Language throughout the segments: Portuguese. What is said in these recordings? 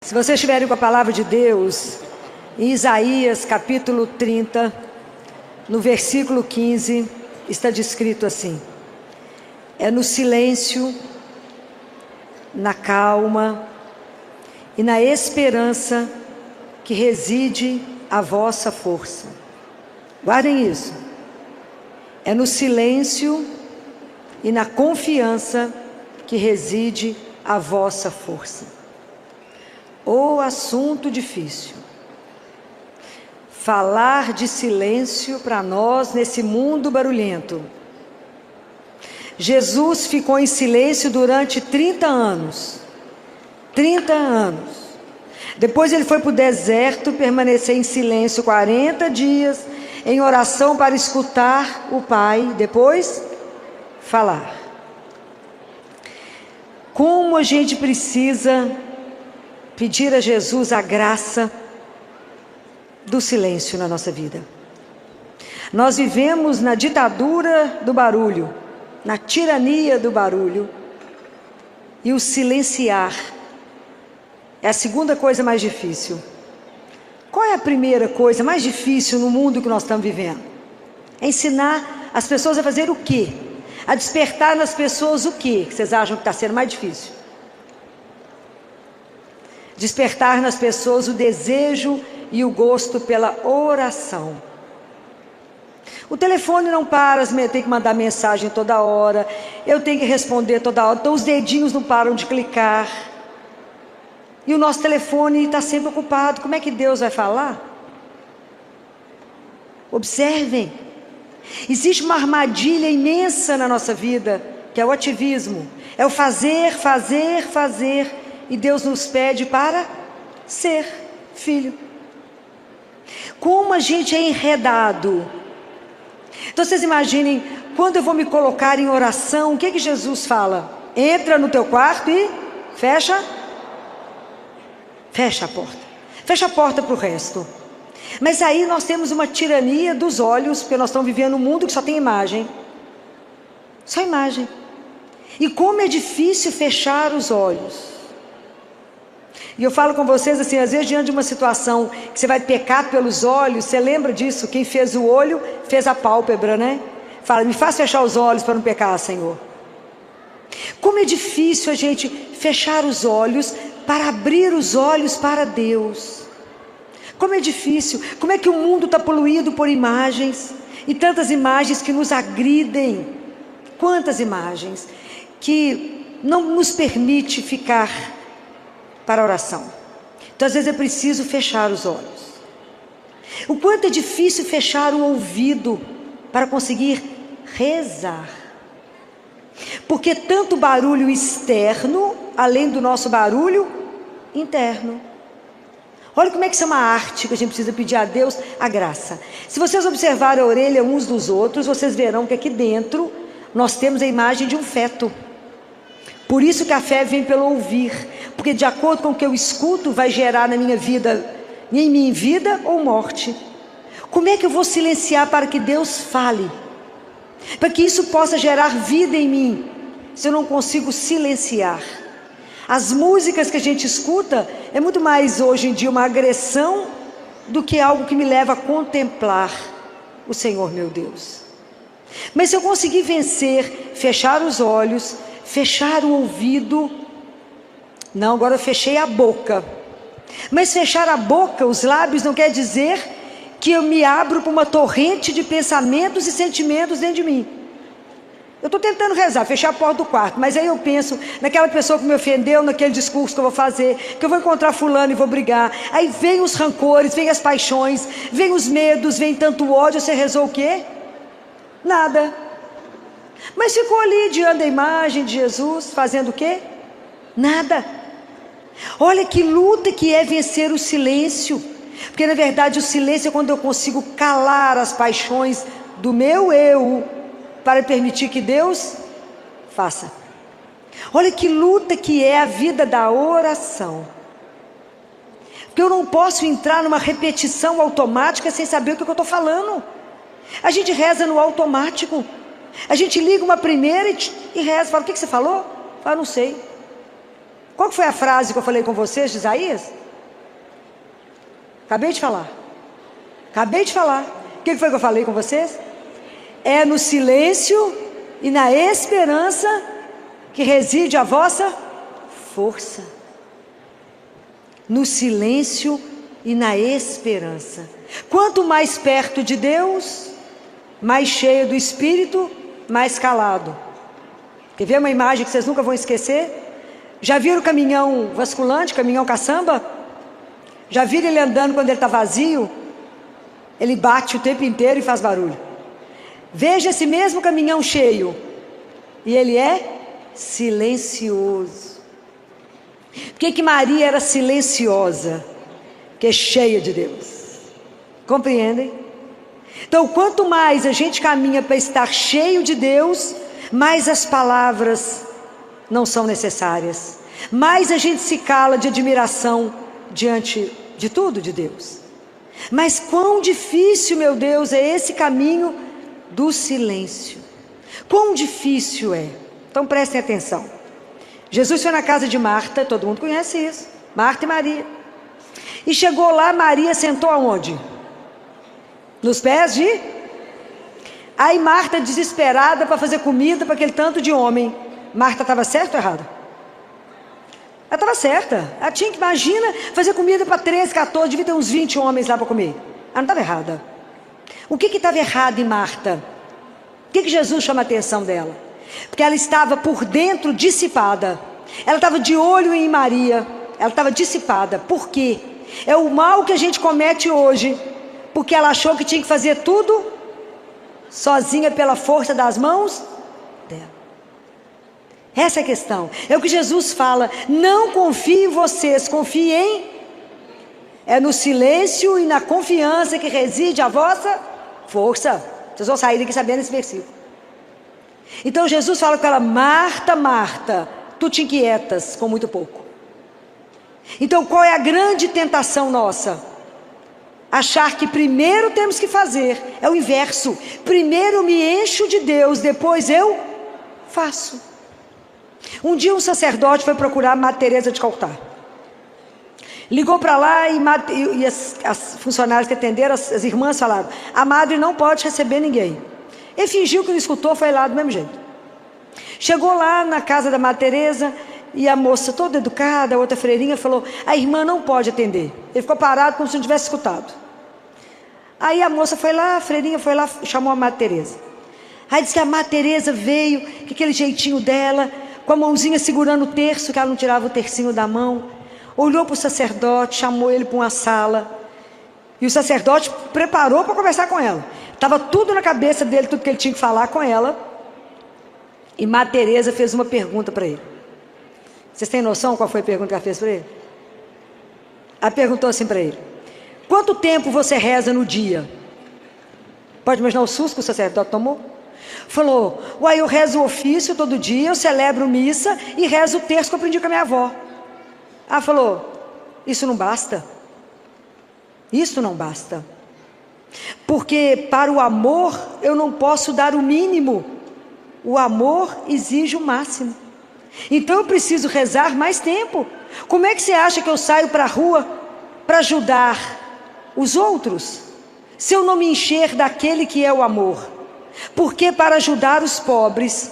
Se vocês estiverem com a palavra de Deus, em Isaías capítulo 30, no versículo 15, está descrito assim: é no silêncio, na calma e na esperança que reside a vossa força. Guardem isso. É no silêncio e na confiança que reside a vossa força. Ô assunto difícil. Falar de silêncio para nós nesse mundo barulhento. Jesus ficou em silêncio durante 30 anos. 30 anos. Depois ele foi para o deserto, permanecer em silêncio 40 dias, em oração para escutar o Pai, depois falar. Como a gente precisa pedir a Jesus a graça do silêncio na nossa vida. Nós vivemos na ditadura do barulho, na tirania do barulho, e o silenciar é a segunda coisa mais difícil. Qual é a primeira coisa mais difícil no mundo que nós estamos vivendo? É ensinar as pessoas a fazer o quê? A despertar nas pessoas o quê que vocês acham que está sendo mais difícil? Despertar nas pessoas o desejo e o gosto pela oração. O telefone não para, eu tenho que mandar mensagem toda hora, eu tenho que responder toda hora, então os dedinhos não param de clicar. E o nosso telefone está sempre ocupado. Como é que Deus vai falar? Observem. Existe uma armadilha imensa na nossa vida, que é o ativismo. É o fazer, fazer, fazer. E Deus nos pede para ser filho. Como a gente é enredado. Então vocês imaginem, quando eu vou me colocar em oração, o que Jesus fala? Entra no teu quarto e fecha a porta. Fecha a porta para o resto. Mas aí nós temos uma tirania dos olhos, porque nós estamos vivendo um mundo que só tem imagem. Só imagem. E como é difícil fechar os olhos. E eu falo com vocês assim, às vezes diante de uma situação que você vai pecar pelos olhos, você lembra disso? Quem fez o olho, fez a pálpebra, né? Fala, me faz fechar os olhos para não pecar, Senhor. Como é difícil a gente fechar os olhos para abrir os olhos para Deus. Como é difícil, como é que o mundo está poluído por imagens, e tantas imagens que nos agridem, quantas imagens, que não nos permite ficar para a oração. Então às vezes é preciso fechar os olhos. O quanto é difícil fechar o ouvido para conseguir rezar. Porque tanto barulho externo, além do nosso barulho interno. Olha como é que isso é uma arte que a gente precisa pedir a Deus a graça. Se vocês observarem a orelha uns dos outros, vocês verão que aqui dentro nós temos a imagem de um feto. Por isso que a fé vem pelo ouvir. Porque de acordo com o que eu escuto, vai gerar na minha vida, em mim vida ou morte. Como é que eu vou silenciar para que Deus fale? Para que isso possa gerar vida em mim, se eu não consigo silenciar. As músicas que a gente escuta é muito mais hoje em dia uma agressão do que algo que me leva a contemplar o Senhor meu Deus. Mas se eu conseguir vencer, fechar os olhos, fechar o ouvido, não, agora eu fechei a boca. Mas fechar a boca, os lábios, não quer dizer que eu me abro para uma torrente de pensamentos e sentimentos dentro de mim. Eu estou tentando rezar, fechar a porta do quarto, mas aí eu penso naquela pessoa que me ofendeu, naquele discurso que eu vou fazer, que eu vou encontrar fulano e vou brigar. Aí vem os rancores, vem as paixões, vem os medos, vem tanto ódio. Você rezou o quê? Nada. Mas ficou ali diante da imagem de Jesus, fazendo o quê? Nada. Olha que luta que é vencer o silêncio. Porque na verdade o silêncio é quando eu consigo calar as paixões do meu eu, para permitir que Deus faça. Olha que luta que é a vida da oração. Porque eu não posso entrar numa repetição automática sem saber o que eu estou falando. A gente reza no automático. A gente liga uma primeira e reza. Fala, o que você falou? Fala, não sei. Qual foi a frase que eu falei com vocês de Isaías? Acabei de falar. O que foi que eu falei com vocês? É no silêncio e na esperança que reside a vossa força. No silêncio e na esperança. Quanto mais perto de Deus, mais cheio do Espírito, mais calado. Quer ver uma imagem que vocês nunca vão esquecer? Já viram o caminhão vasculante, caminhão caçamba? Já viram ele andando quando ele está vazio? Ele bate o tempo inteiro e faz barulho. Veja esse mesmo caminhão cheio. E ele é silencioso. Por que Maria era silenciosa? Porque é cheia de Deus. Compreendem? Então, quanto mais a gente caminha para estar cheio de Deus, mais as palavras não são necessárias. Mais a gente se cala de admiração diante de tudo de Deus. Mas quão difícil, meu Deus, é esse caminho do silêncio. Quão difícil é. Então prestem atenção. Jesus foi na casa de Marta, todo mundo conhece isso. Marta e Maria. E chegou lá, Maria sentou aonde? Nos pés de... Aí Marta, desesperada para fazer comida para aquele tanto de homem. Marta estava certa ou errada? Ela estava certa. Ela tinha que, imagina, fazer comida para 13, 14, devia ter uns 20 homens lá para comer. Ela não estava errada. O que estava errado em Marta? O que Jesus chama a atenção dela? Porque ela estava por dentro dissipada. Ela estava de olho em Maria. Ela estava dissipada. Por quê? É o mal que a gente comete hoje. Porque ela achou que tinha que fazer tudo sozinha pela força das mãos dela. Essa é a questão. É o que Jesus fala. Não confie em vocês, confie em... É no silêncio e na confiança que reside a vossa força. Vocês vão sair daqui sabendo esse versículo. Então Jesus fala com ela: Marta, Marta, tu te inquietas com muito pouco. Então qual é a grande tentação nossa? Achar que primeiro temos que fazer. É o inverso. Primeiro me encho de Deus, depois eu faço. Um dia um sacerdote foi procurar Madre Teresa de Calcutá. Ligou para lá e as funcionárias que atenderam, as irmãs falaram: a madre não pode receber ninguém. Ele fingiu que não escutou, foi lá do mesmo jeito. Chegou lá na casa da Madre Teresa e a moça toda educada, a outra freirinha, falou: a irmã não pode atender. Ele ficou parado como se não tivesse escutado. Aí a moça foi lá, a freirinha foi lá, chamou a Madre Teresa. Aí disse que a Madre Teresa veio, com aquele jeitinho dela, com a mãozinha segurando o terço, que ela não tirava o tercinho da mão. Olhou para o sacerdote, chamou ele para uma sala. E o sacerdote preparou para conversar com ela. Estava tudo na cabeça dele, tudo que ele tinha que falar com ela. E Madre Teresa fez uma pergunta para ele. Vocês têm noção qual foi a pergunta que ela fez para ele? Ela perguntou assim para ele: quanto tempo você reza no dia? Pode imaginar o susto que o sacerdote tomou? Falou: uai, eu rezo o ofício todo dia, eu celebro missa e rezo o terço que eu aprendi com a minha avó. Ela falou: isso não basta. Isso não basta. Porque para o amor eu não posso dar o mínimo. O amor exige o máximo. Então eu preciso rezar mais tempo. Como é que você acha que eu saio para a rua para ajudar os outros, se eu não me encher daquele que é o amor? Porque para ajudar os pobres,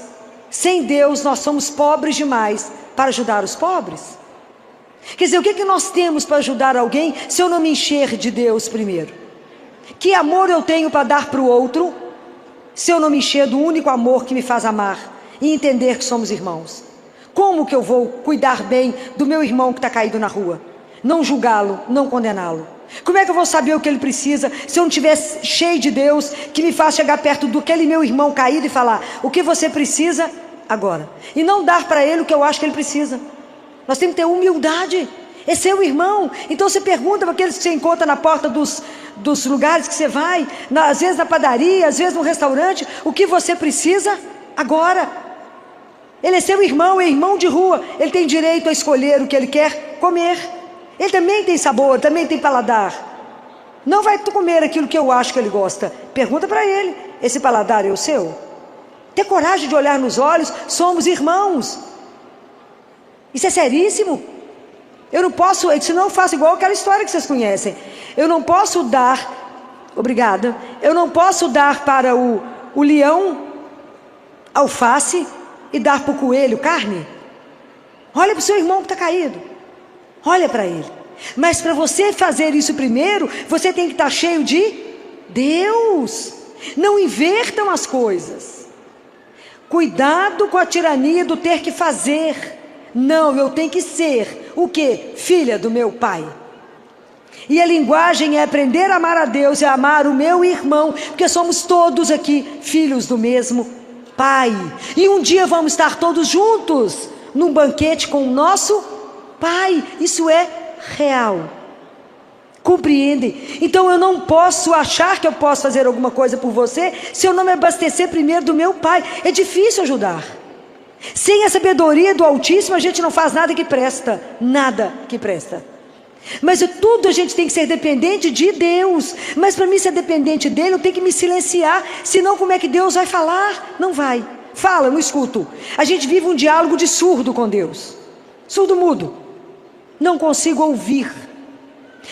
sem Deus nós somos pobres demais para ajudar os pobres. Quer dizer, o que nós temos para ajudar alguém se eu não me encher de Deus primeiro? Que amor eu tenho para dar para o outro se eu não me encher do único amor que me faz amar e entender que somos irmãos? Como que eu vou cuidar bem do meu irmão que está caído na rua? Não julgá-lo, não condená-lo. Como é que eu vou saber o que ele precisa se eu não estiver cheio de Deus que me faz chegar perto daquele meu irmão caído e falar: o que você precisa agora? E não dar para ele o que eu acho que ele precisa. Nós temos que ter humildade. Esse é o irmão. Então você pergunta para aqueles que você encontra na porta dos lugares que você vai, às vezes na padaria, às vezes no restaurante: o que você precisa agora? Ele é seu irmão, é irmão de rua. Ele tem direito a escolher o que ele quer comer. Ele também tem sabor, também tem paladar. Não vai tu comer aquilo que eu acho que ele gosta. Pergunta para ele: esse paladar é o seu? Ter coragem de olhar nos olhos. Somos irmãos. Isso é seríssimo. Eu não posso, senão eu faço igual aquela história que vocês conhecem. Eu não posso dar, obrigada, eu não posso dar para o leão alface e dar para o coelho carne. Olha para o seu irmão que está caído, olha para ele. Mas para você fazer isso primeiro, você tem que estar cheio de Deus. Não invertam as coisas. Cuidado com a tirania do ter que fazer. Não, eu tenho que ser o quê? Filha do meu pai. E a linguagem é aprender a amar a Deus e a amar o meu irmão, porque somos todos aqui filhos do mesmo pai. E um dia vamos estar todos juntos num banquete com o nosso pai. Isso é real. Compreendem? Então eu não posso achar que eu posso fazer alguma coisa por você se eu não me abastecer primeiro do meu pai. É difícil ajudar. Sem a sabedoria do Altíssimo a gente não faz nada que presta. Nada que presta. Mas tudo a gente tem que ser dependente de Deus. Mas para mim ser dependente dele eu tenho que me silenciar. Senão como é que Deus vai falar? Não vai. Fala, não escuto. A gente vive um diálogo de surdo com Deus. Surdo mudo. Não consigo ouvir.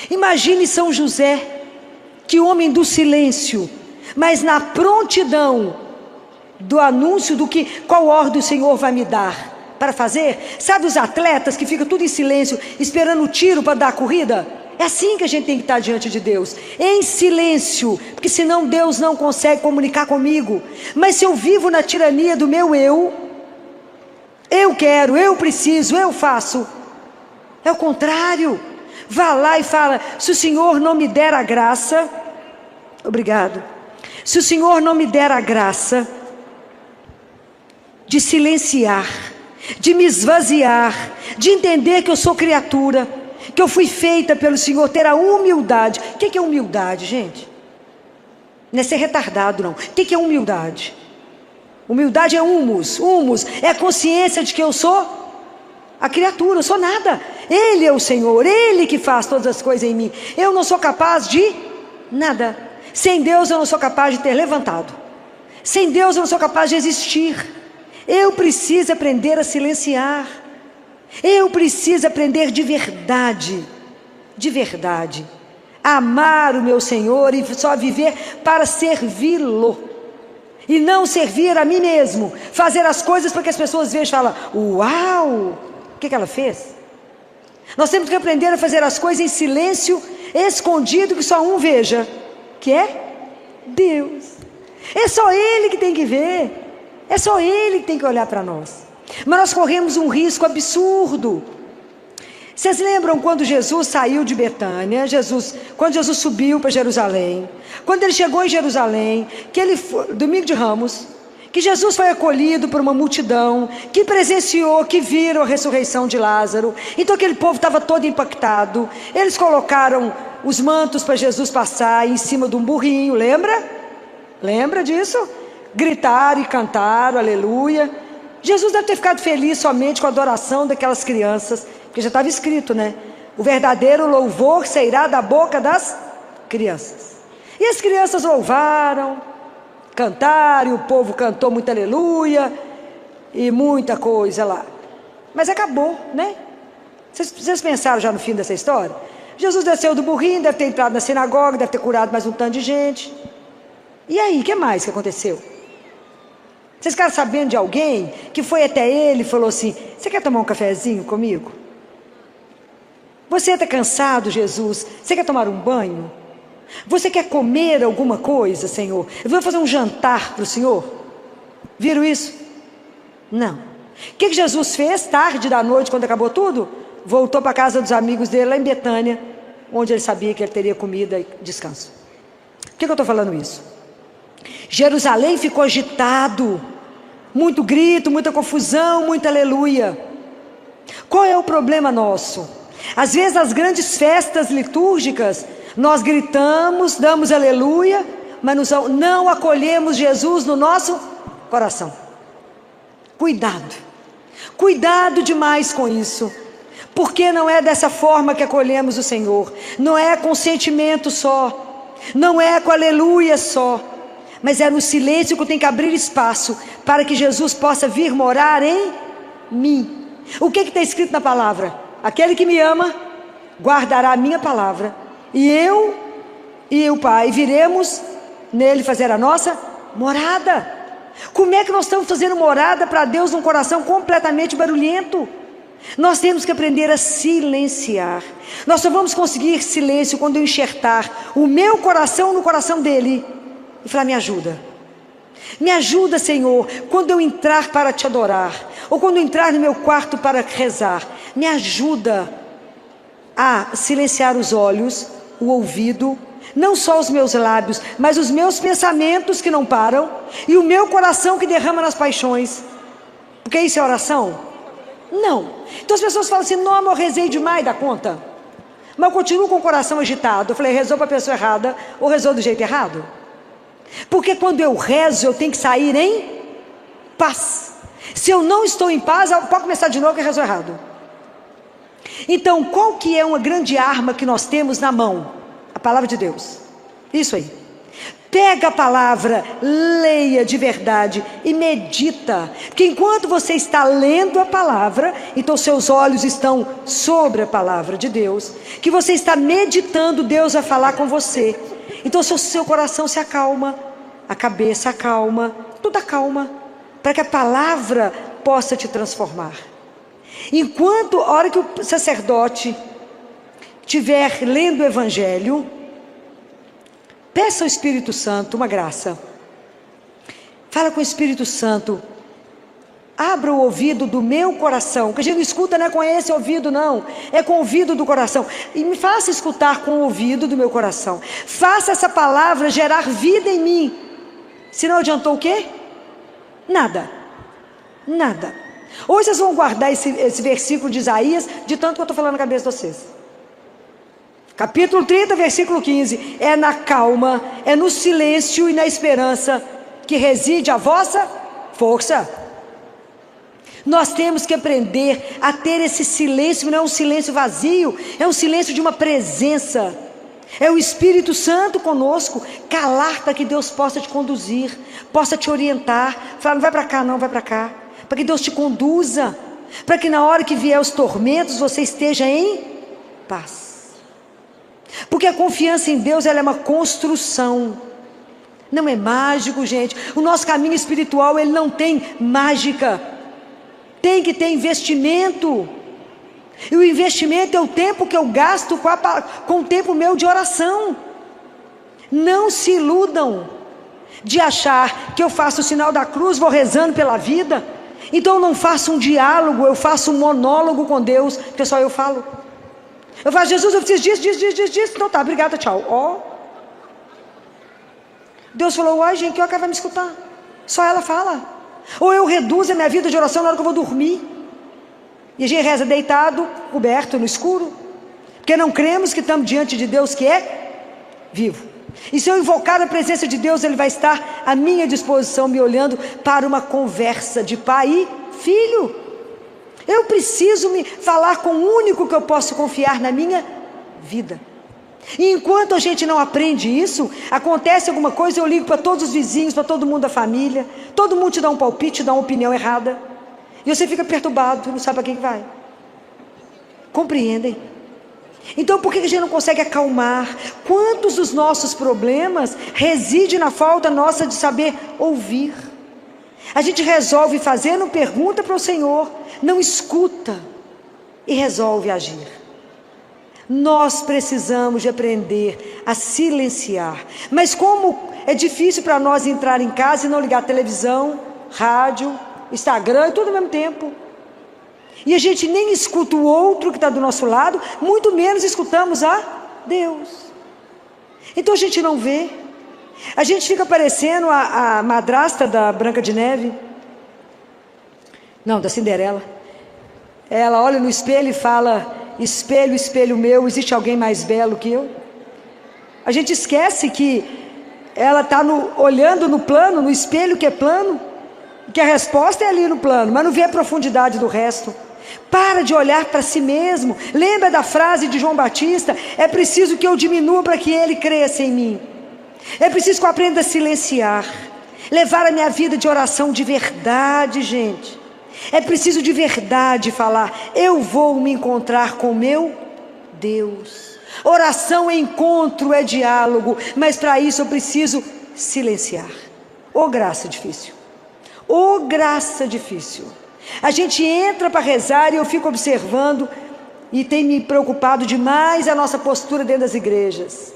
Imagine São José, que homem do silêncio, mas na prontidão do anúncio do que, qual ordem o Senhor vai me dar para fazer. Sabe os atletas que ficam tudo em silêncio, esperando o tiro para dar a corrida? É assim que a gente tem que estar diante de Deus, em silêncio, porque senão Deus não consegue comunicar comigo. Mas se eu vivo na tirania do meu eu quero, eu preciso, eu faço, é o contrário. Vá lá e fala: se o Senhor não me der a graça, obrigado, se o Senhor não me der a graça de silenciar, de me esvaziar, de entender que eu sou criatura, que eu fui feita pelo Senhor, ter a humildade. O que é humildade, gente? Não é ser retardado, não. O que é humildade? Humildade é humus. Humus é a consciência de que eu sou a criatura, eu sou nada. Ele é o Senhor, Ele que faz todas as coisas em mim. Eu não sou capaz de nada. Sem Deus eu não sou capaz de ter levantado. Sem Deus eu não sou capaz de existir. Eu preciso aprender a silenciar. Eu preciso aprender de verdade, a amar o meu Senhor e só viver para servi-lo. E não servir a mim mesmo. Fazer as coisas para que as pessoas vejam e falem: uau, o que ela fez? Nós temos que aprender a fazer as coisas em silêncio, escondido, que só um veja, que é Deus. É só Ele que tem que ver. É só Ele que tem que olhar para nós. Mas nós corremos um risco absurdo. Vocês lembram quando Jesus saiu de Betânia? Quando Jesus subiu para Jerusalém, quando ele chegou em Jerusalém, domingo de Ramos, que Jesus foi acolhido por uma multidão, que presenciou, que viram a ressurreição de Lázaro. Então aquele povo estava todo impactado. Eles colocaram os mantos para Jesus passar em cima de um burrinho, lembra? Lembra disso? Gritaram e cantaram, aleluia. Jesus deve ter ficado feliz somente com a adoração daquelas crianças, porque já estava escrito, né? O verdadeiro louvor sairá da boca das crianças. E as crianças louvaram, cantaram, e o povo cantou muito aleluia, e muita coisa lá. Mas acabou, né? Vocês pensaram já no fim dessa história? Jesus desceu do burrinho, deve ter entrado na sinagoga, deve ter curado mais um tanto de gente. E aí, o que mais que aconteceu? Vocês ficaram sabendo de alguém que foi até ele e falou assim: você quer tomar um cafezinho comigo? Você está cansado, Jesus? Você quer tomar um banho? Você quer comer alguma coisa, Senhor? Eu vou fazer um jantar para o Senhor. Viram isso? Não. O que Jesus fez tarde da noite, quando acabou tudo? Voltou para a casa dos amigos dele lá em Betânia, onde ele sabia que ele teria comida e descanso. Por que eu estou falando isso? Jerusalém ficou agitado, muito grito, muita confusão, muita aleluia. Qual é o problema nosso? Às vezes nas grandes festas litúrgicas nós gritamos, damos aleluia, mas não acolhemos Jesus no nosso coração. Cuidado demais com isso, porque não é dessa forma que acolhemos o Senhor. Não é com sentimento só, não é com aleluia só, mas é no silêncio que eu tenho que abrir espaço para que Jesus possa vir morar em mim. O que está escrito na palavra? Aquele que me ama guardará a minha palavra, e eu e o Pai viremos nele fazer a nossa morada. Como é que nós estamos fazendo morada para Deus num coração completamente barulhento? Nós temos que aprender a silenciar. Nós só vamos conseguir silêncio quando eu enxertar o meu coração no coração dele e falar: me ajuda. Me ajuda, Senhor, quando eu entrar para te adorar, ou quando eu entrar no meu quarto para rezar. Me ajuda a silenciar os olhos, o ouvido, não só os meus lábios, mas os meus pensamentos que não param, e o meu coração que derrama nas paixões. Porque isso é oração? Não. Então as pessoas falam assim: não, eu rezei demais da conta, mas eu continuo com o coração agitado. Eu falei: rezou para a pessoa errada, ou rezou do jeito errado? Porque quando eu rezo, eu tenho que sair em paz. Se eu não estou em paz, pode começar de novo que rezou errado. Então, qual que é uma grande arma que nós temos na mão? A palavra de Deus. Isso aí. Pega a palavra, leia de verdade e medita. Porque enquanto você está lendo a palavra, então seus olhos estão sobre a palavra de Deus, que você está meditando, Deus vai falar com você. Então seu coração se acalma, a cabeça acalma, tudo acalma, para que a palavra possa te transformar. Enquanto, a hora que o sacerdote estiver lendo o Evangelho, peça ao Espírito Santo uma graça. Fala com o Espírito Santo: abra o ouvido do meu coração, que a gente não escuta, não é com esse ouvido não, é com o ouvido do coração, e me faça escutar com o ouvido do meu coração. Faça essa palavra gerar vida em mim. Se não adiantou o quê? Nada. Nada. Hoje vocês vão guardar esse versículo de Isaías, de tanto que eu estou falando na cabeça de vocês. Capítulo 30, versículo 15. É na calma, é no silêncio e na esperança que reside a vossa força. Nós temos que aprender a ter esse silêncio. Não é um silêncio vazio, é um silêncio de uma presença. É o Espírito Santo conosco. Calar para que Deus possa te conduzir, possa te orientar. Falar: não vai para cá não, vai para cá. Para que Deus te conduza, para que na hora que vier os tormentos você esteja em paz. Porque a confiança em Deus, ela é uma construção, não é mágico, gente. O nosso caminho espiritual, ele não tem mágica, tem que ter investimento. E o investimento é o tempo que eu gasto com o tempo meu de oração. Não se iludam de achar que eu faço o sinal da cruz, vou rezando pela vida. Então eu não faço um diálogo, eu faço um monólogo com Deus, porque só eu falo. Eu falo: Jesus, eu preciso disso. Então tá, obrigada, tchau. Ó. Deus falou: uai, gente, que hora que ela vai me escutar? Só ela fala. Ou eu reduzo a minha vida de oração na hora que eu vou dormir. E a gente reza deitado, coberto, no escuro. Porque não cremos que estamos diante de Deus que é vivo. E se eu invocar a presença de Deus, Ele vai estar à minha disposição, me olhando para uma conversa de pai e filho. Eu preciso me falar com o único que eu posso confiar na minha vida. E enquanto a gente não aprende isso, acontece alguma coisa, eu ligo para todos os vizinhos, para todo mundo da família, todo mundo te dá um palpite, te dá uma opinião errada, e você fica perturbado, não sabe para quem vai. Compreendem? Então por que a gente não consegue acalmar? Quantos dos nossos problemas residem na falta nossa de saber ouvir? A gente resolve fazendo pergunta para o Senhor, não escuta e resolve agir. Nós precisamos de aprender a silenciar. Mas como é difícil para nós entrar em casa e não ligar televisão, rádio, Instagram e tudo ao mesmo tempo. E a gente nem escuta o outro que está do nosso lado, muito menos escutamos a Deus. Então a gente não vê. A gente fica parecendo a madrasta da Branca de Neve. Não, da Cinderela. Ela olha no espelho e fala: espelho, espelho meu, existe alguém mais belo que eu? A gente esquece que ela está olhando no plano, no espelho que é plano, que a resposta é ali no plano, mas não vê a profundidade do resto. Para de olhar para si mesmo. Lembra da frase de João Batista: é preciso que eu diminua para que ele cresça em mim. É preciso que eu aprenda a silenciar, levar a minha vida de oração de verdade, gente. É preciso de verdade falar: eu vou me encontrar com meu Deus. Oração é encontro, é diálogo, mas para isso eu preciso silenciar. Ô graça difícil, ô graça difícil. A gente entra para rezar e eu fico observando, e tem me preocupado demais a nossa postura dentro das igrejas.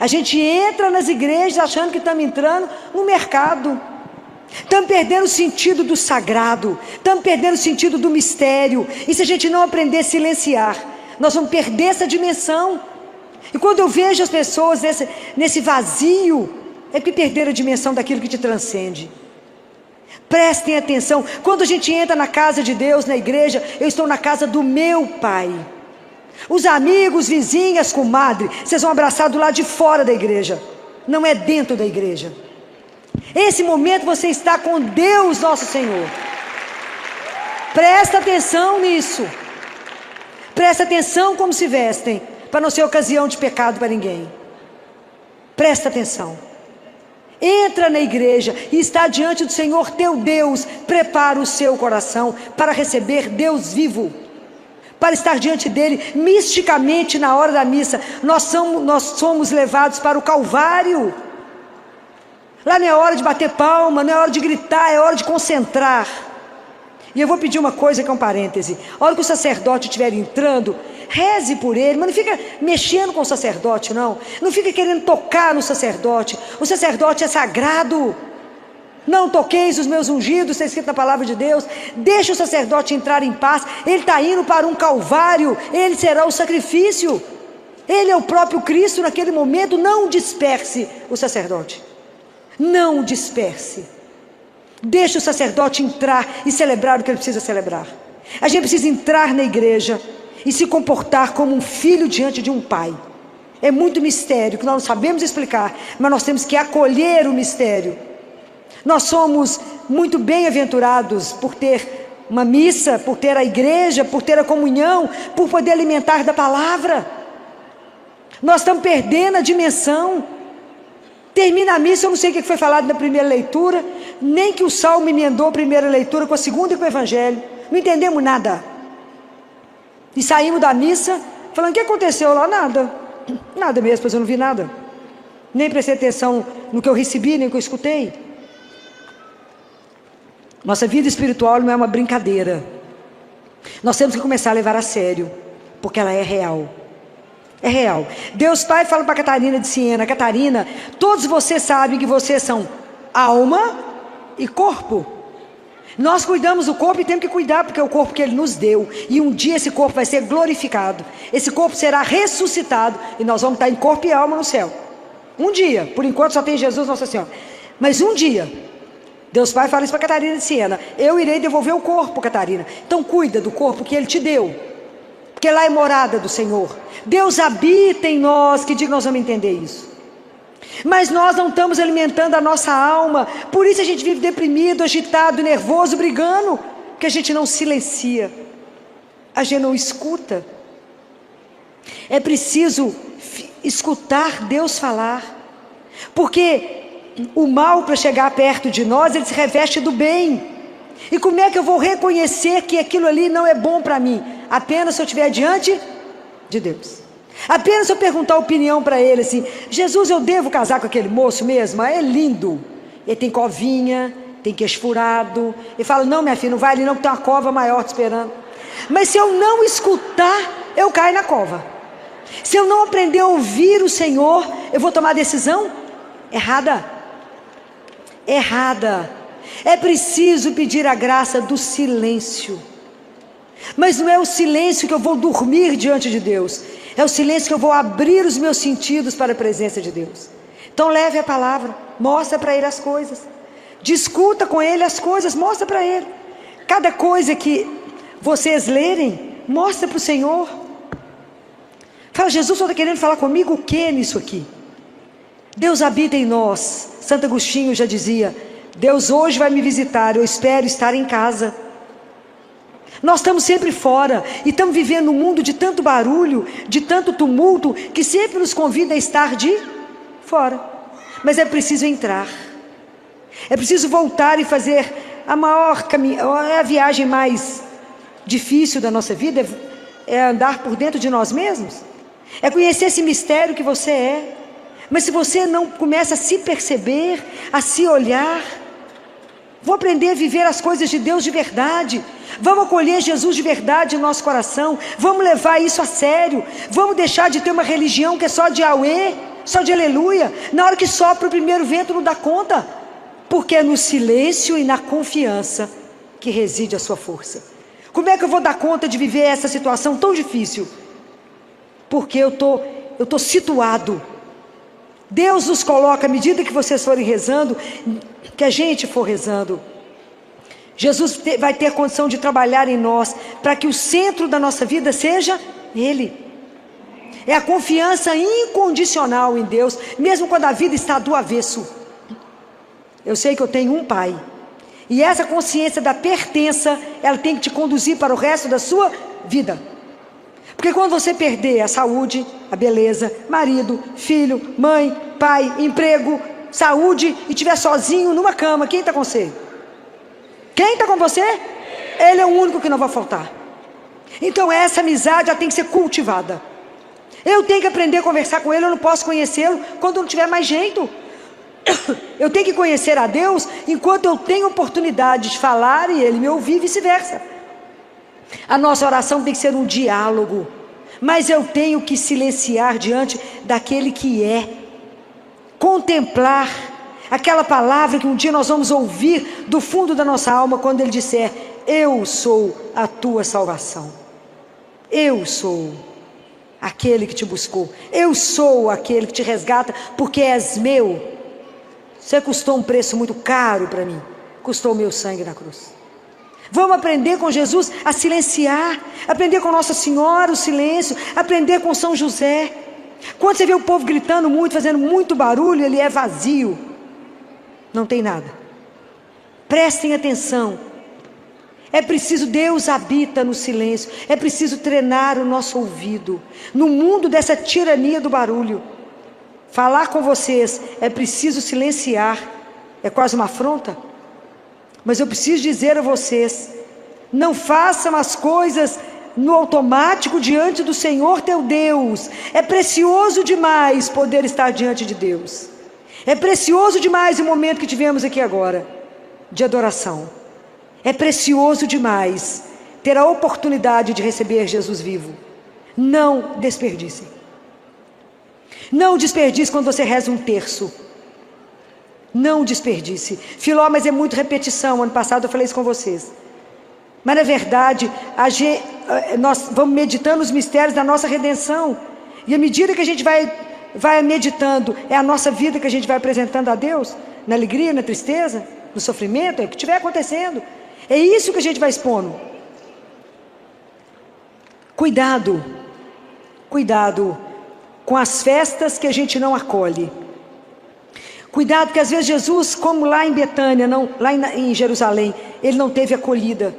A gente entra nas igrejas achando que estamos entrando no mercado. Estamos perdendo o sentido do sagrado, estamos perdendo o sentido do mistério. E se a gente não aprender a silenciar, nós vamos perder essa dimensão. E quando eu vejo as pessoas nesse vazio, é porque perderam a dimensão daquilo que te transcende. Prestem atenção, quando a gente entra na casa de Deus, na igreja, eu estou na casa do meu Pai. Os amigos, vizinhas, comadre, vocês vão abraçar do lado de fora da igreja, não é dentro da igreja. Esse momento você está com Deus nosso Senhor. Presta atenção nisso. Presta atenção como se vestem, para não ser ocasião de pecado para ninguém. Presta atenção. Entra na igreja e está diante do Senhor teu Deus. Prepara o seu coração para receber Deus vivo, para estar diante dele misticamente na hora da missa. Nós somos levados para o Calvário. Lá não é hora de bater palma, não é hora de gritar, é hora de concentrar. E eu vou pedir uma coisa que é um parêntese. A hora que o sacerdote estiver entrando, reze por ele, mas não fica mexendo com o sacerdote, não. Não fica querendo tocar no sacerdote. O sacerdote é sagrado. Não toqueis os meus ungidos, está escrito na palavra de Deus. Deixa o sacerdote entrar em paz. Ele está indo para um calvário, ele será o sacrifício. Ele é o próprio Cristo naquele momento. Não disperse o sacerdote. Não disperse. Deixa o sacerdote entrar e celebrar o que ele precisa celebrar. A gente precisa entrar na igreja e se comportar como um filho diante de um pai. É muito mistério que nós não sabemos explicar, mas nós temos que acolher o mistério. Nós somos muito bem-aventurados por ter uma missa, por ter a igreja, por ter a comunhão, por poder alimentar da palavra. Nós estamos perdendo a dimensão. Termina a missa, eu não sei o que foi falado na primeira leitura, nem que o Salmo emendou a primeira leitura com a segunda e com o Evangelho. Não entendemos nada. E saímos da missa falando: o que aconteceu lá? Nada. Nada mesmo, pois eu não vi nada. Nem prestei atenção no que eu recebi, nem no que eu escutei. Nossa vida espiritual não é uma brincadeira. Nós temos que começar a levar a sério, porque ela é real. É real. Deus Pai fala para Catarina de Siena: Catarina, todos vocês sabem que vocês são alma e corpo. Nós cuidamos do corpo e temos que cuidar, porque é o corpo que Ele nos deu. E um dia esse corpo vai ser glorificado. Esse corpo será ressuscitado e nós vamos estar em corpo e alma no céu. Um dia, por enquanto só tem Jesus Nossa Senhora. Mas um dia, Deus Pai fala isso para Catarina de Siena: eu irei devolver o corpo, Catarina. Então cuida do corpo que Ele te deu, porque lá é morada do Senhor. Deus habita em nós. Que dia que nós vamos entender isso? Mas nós não estamos alimentando a nossa alma. Por isso a gente vive deprimido, agitado, nervoso, brigando, porque a gente não silencia, a gente não escuta. É preciso escutar Deus falar, porque o mal, para chegar perto de nós, ele se reveste do bem. E como é que eu vou reconhecer que aquilo ali não é bom para mim? Apenas se eu estiver diante de Deus. Apenas se eu perguntar a opinião para ele assim: Jesus, eu devo casar com aquele moço mesmo? É lindo, ele tem covinha, tem queixo furado. Ele fala: não, minha filha, não vai ali não, que tem uma cova maior te esperando. Mas se eu não escutar, eu caio na cova. Se eu não aprender a ouvir o Senhor, eu vou tomar decisão errada. Errada. É preciso pedir a graça do silêncio. Mas não é o silêncio que eu vou dormir diante de Deus. É o silêncio que eu vou abrir os meus sentidos para a presença de Deus. Então leve a palavra, mostra para Ele as coisas. Discuta com Ele as coisas, mostra para Ele. Cada coisa que vocês lerem, mostra para o Senhor. Fala: Jesus, o Senhor está querendo falar comigo o que nisso aqui? Deus habita em nós. Santo Agostinho já dizia: Deus hoje vai me visitar, eu espero estar em casa. Nós estamos sempre fora e estamos vivendo um mundo de tanto barulho, de tanto tumulto, que sempre nos convida a estar de fora. Mas é preciso entrar. É preciso voltar e fazer a viagem mais difícil da nossa vida, é andar por dentro de nós mesmos, é conhecer esse mistério que você é. Mas se você não começa a se perceber, a se olhar, vou aprender a viver as coisas de Deus de verdade, vamos acolher Jesus de verdade no nosso coração, vamos levar isso a sério, vamos deixar de ter uma religião que é só de auê, só de aleluia, na hora que sopra o primeiro vento não dá conta, porque é no silêncio e na confiança que reside a sua força. Como é que eu vou dar conta de viver essa situação tão difícil? Porque eu tô situado. Deus nos coloca, à medida que vocês forem rezando, que a gente for rezando, Jesus vai ter a condição de trabalhar em nós, para que o centro da nossa vida seja Ele. É a confiança incondicional em Deus, mesmo quando a vida está do avesso. Eu sei que eu tenho um Pai, e essa consciência da pertença, ela tem que te conduzir para o resto da sua vida. Porque quando você perder a saúde, a beleza, marido, filho, mãe, pai, emprego, saúde, e estiver sozinho numa cama, quem está com você? Quem está com você? Ele é o único que não vai faltar. Então essa amizade, ela tem que ser cultivada. Eu tenho que aprender a conversar com ele, eu não posso conhecê-lo quando não tiver mais jeito. Eu tenho que conhecer a Deus enquanto eu tenho oportunidade de falar e ele me ouvir, e vice-versa. A nossa oração tem que ser um diálogo, mas eu tenho que silenciar diante daquele que é, contemplar aquela palavra que um dia nós vamos ouvir do fundo da nossa alma, quando ele disser: eu sou a tua salvação, eu sou aquele que te buscou, eu sou aquele que te resgata, porque és meu. Você custou um preço muito caro para mim, custou o meu sangue na cruz. Vamos aprender com Jesus a silenciar, aprender com Nossa Senhora o silêncio, aprender com São José. Quando você vê o povo gritando muito, fazendo muito barulho, ele é vazio, não tem nada. Prestem atenção, é preciso, Deus habita no silêncio, é preciso treinar o nosso ouvido, no mundo dessa tirania do barulho. Falar com vocês, é preciso silenciar, é quase uma afronta. Mas eu preciso dizer a vocês: não façam as coisas no automático diante do Senhor teu Deus. É precioso demais poder estar diante de Deus. É precioso demais o momento que tivemos aqui agora, de adoração. É precioso demais ter a oportunidade de receber Jesus vivo. Não desperdicem. Não desperdice quando você reza um terço. Não desperdice. Filó, mas é muito repetição. Ano passado eu falei isso com vocês. Mas na verdade, nós vamos meditando os mistérios da nossa redenção. E à medida que a gente vai meditando, é a nossa vida que a gente vai apresentando a Deus. Na alegria, na tristeza, no sofrimento, é o que estiver acontecendo. É isso que a gente vai expondo. Cuidado. Cuidado com as festas que a gente não acolhe. Cuidado que às vezes Jesus, como lá em Betânia, lá em Jerusalém, ele não teve acolhida.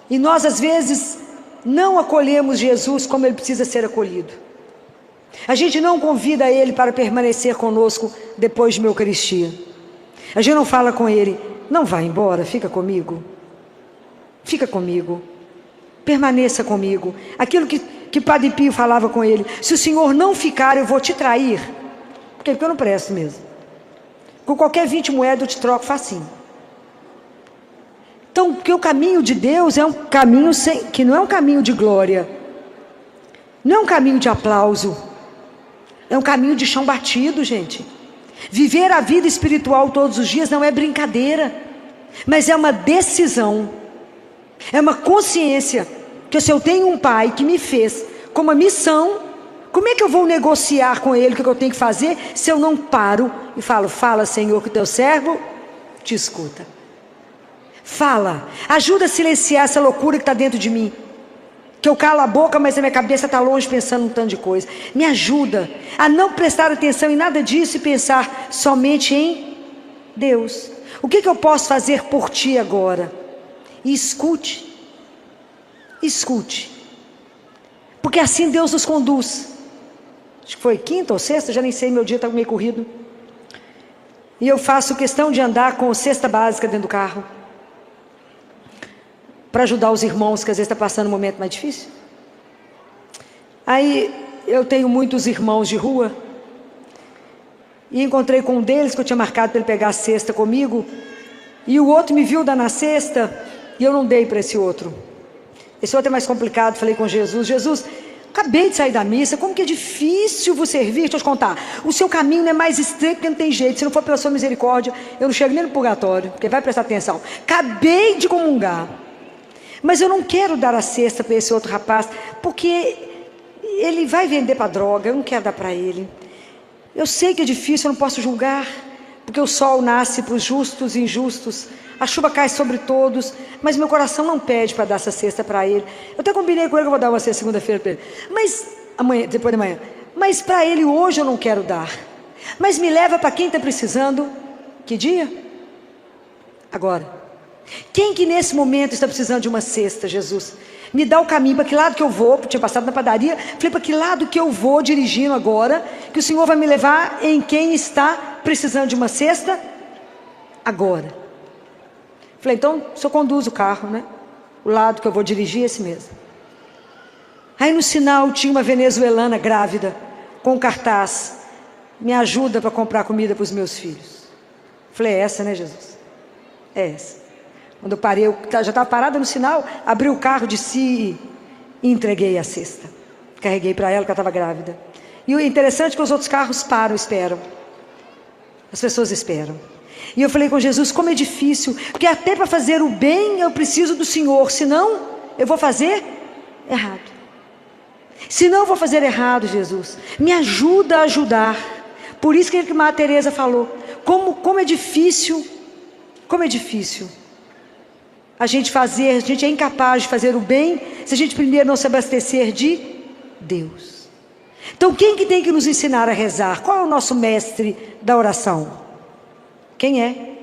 E nós às vezes não acolhemos Jesus como ele precisa ser acolhido. A gente não convida ele para permanecer conosco depois de uma Eucaristia. A gente não fala com ele: não vá embora, fica comigo. Fica comigo. Permaneça comigo. Aquilo que Padre Pio falava com ele: se o Senhor não ficar, eu vou te trair. Porque eu não presto mesmo. Com qualquer 20 moedas eu te troco facinho. Então, porque o caminho de Deus é um caminho que não é um caminho de glória. Não é um caminho de aplauso. É um caminho de chão batido, gente. Viver a vida espiritual todos os dias não é brincadeira. Mas é uma decisão. É uma consciência. Que se eu tenho um Pai que me fez com uma missão, como é que eu vou negociar com Ele o que eu tenho que fazer, se eu não paro e falo: fala, Senhor, que o teu servo te escuta. Fala, ajuda a silenciar essa loucura que está dentro de mim. Que eu calo a boca, mas a minha cabeça está longe pensando um tanto de coisa. Me ajuda a não prestar atenção em nada disso e pensar somente em Deus. O que eu posso fazer por ti agora? E escute. Escute. Porque assim Deus nos conduz. Acho que foi quinta ou sexta, já nem sei, meu dia está meio corrido. E eu faço questão de andar com cesta básica dentro do carro. para ajudar os irmãos que às vezes estão passando um momento mais difícil. Aí eu tenho muitos irmãos de rua, e encontrei com um deles que eu tinha marcado para ele pegar a cesta comigo, e o outro me viu dar na cesta, e eu não dei para esse outro. Esse outro é mais complicado. Falei com Jesus: Jesus, acabei de sair da missa, como que é difícil vos servir. Deixa eu te contar, o seu caminho não é mais estreito, porque não tem jeito. Se não for pela sua misericórdia, eu não chego nem no purgatório, porque vai prestar atenção. Acabei de comungar, mas eu não quero dar a cesta para esse outro rapaz, porque ele vai vender para droga, eu não quero dar para ele. Eu sei que é difícil, eu não posso julgar, porque o sol nasce para os justos e injustos, a chuva cai sobre todos, mas meu coração não pede para dar essa cesta para ele. Eu até combinei com ele que eu vou dar uma cesta segunda-feira para ele, mas amanhã, depois de manhã, mas para ele hoje eu não quero dar. Mas me leva para quem está precisando. Que dia? Agora. Quem que nesse momento está precisando de uma cesta, Jesus? Me dá o caminho, para que lado que eu vou? Tinha passado na padaria, falei: para que lado que eu vou dirigindo agora, que o Senhor vai me levar em quem está precisando de uma cesta agora. Falei: então o Senhor conduz o carro, né? O lado que eu vou dirigir é esse mesmo. Aí no sinal tinha uma venezuelana grávida, com um cartaz: me ajuda para comprar comida para os meus filhos. Falei: é essa, né, Jesus? É essa. Quando eu parei, eu já estava parada no sinal, abri o carro, desci e entreguei a cesta. Carreguei para ela, que ela estava grávida. E o interessante é que os outros carros param, esperam. As pessoas esperam. E eu falei com Jesus: como é difícil, porque até para fazer o bem eu preciso do Senhor, senão eu vou fazer errado. Senão eu vou fazer errado, Jesus. Me ajuda a ajudar. Por isso que a Madre Teresa falou: como é difícil, como é difícil. A gente é incapaz de fazer o bem se a gente primeiro não se abastecer de Deus. Então quem que tem que nos ensinar a rezar? Qual é o nosso mestre da oração? Quem é?